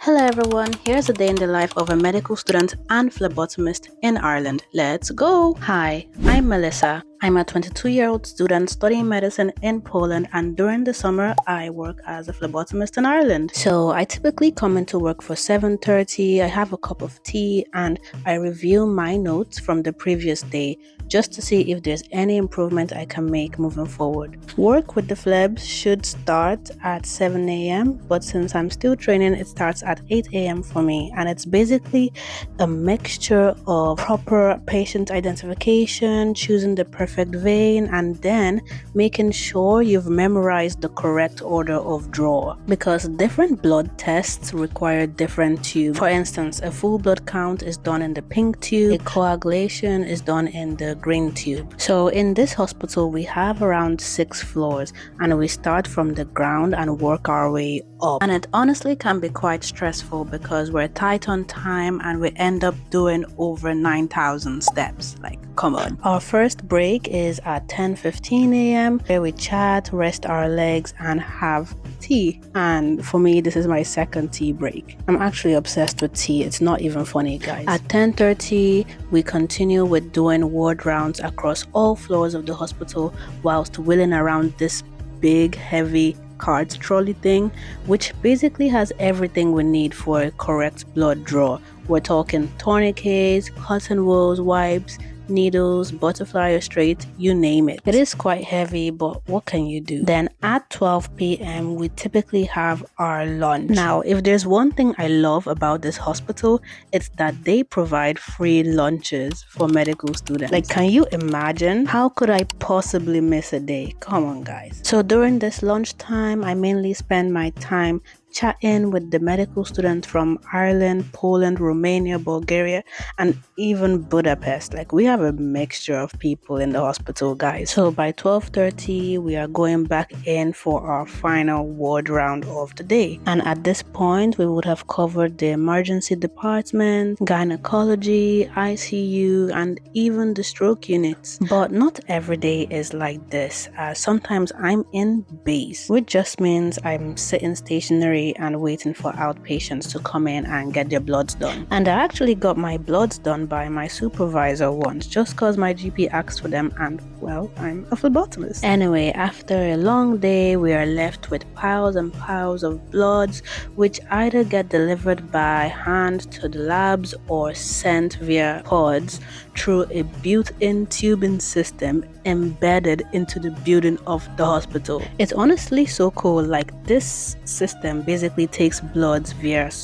Hello everyone, here's a day in the life of a medical student and phlebotomist in Ireland. Let's go! Hi, I'm Melissa. I'm a 22-year-old student studying medicine in Poland, and during the summer I work as a phlebotomist in Ireland. So I typically come into work for 7:30, I have a cup of tea and I review my notes from the previous day just to see if there's any improvement I can make moving forward. Work with the phlebs should start at 7 a.m. but since I'm still training, it starts at 8 a.m. for me, and it's basically a mixture of proper patient identification, choosing the perfect vein, and then making sure you've memorized the correct order of draw, because different blood tests require different tubes. For instance, a full blood count is done in the pink tube, a coagulation is done in the green tube. So in this hospital we have around 6 floors, and we start from the ground and work our way up, and it honestly can be quite stressful because we're tight on time and we end up doing over 9,000 steps. Like, come on. Our first break is at 10:15 a.m. where we chat, rest our legs, and have tea. And for me, this is my second tea break. I'm actually obsessed with tea. It's not even funny, guys. At 10:30, we continue with doing ward rounds across all floors of the hospital whilst wheeling around this big, heavy cart trolley thing, which basically has everything we need for a correct blood draw. We're talking tourniquets, cotton wools, wipes, needles, butterfly or straight, you name it. It is quite heavy, but what can you do? Then at 12 p.m. we typically have our lunch. Now, if there's one thing I love about this hospital, it's that they provide free lunches for medical students. Like, can you imagine? How could I possibly miss a day? Come on, guys. So during this lunchtime, I mainly spend my time chatting with the medical students from Ireland, Poland, Romania, Bulgaria, and even Budapest. Like, we have a mixture of people in the hospital, guys. So by 12:30, we are going back in for our final ward round of the day. And at this point, we would have covered the emergency department, gynecology, ICU, and even the stroke units. But not every day is like this. Sometimes I'm in base, which just means I'm sitting stationary and waiting for outpatients to come in and get their bloods done. And I actually got my bloods done by my supervisor once, just because my GP asked for them, and well, I'm a phlebotomist. Anyway, after a long day, we are left with piles and piles of bloods, which either get delivered by hand to the labs or sent via pods through a built-in tubing system embedded into the building of the hospital. It's honestly so cool. Like, this system basically takes bloods via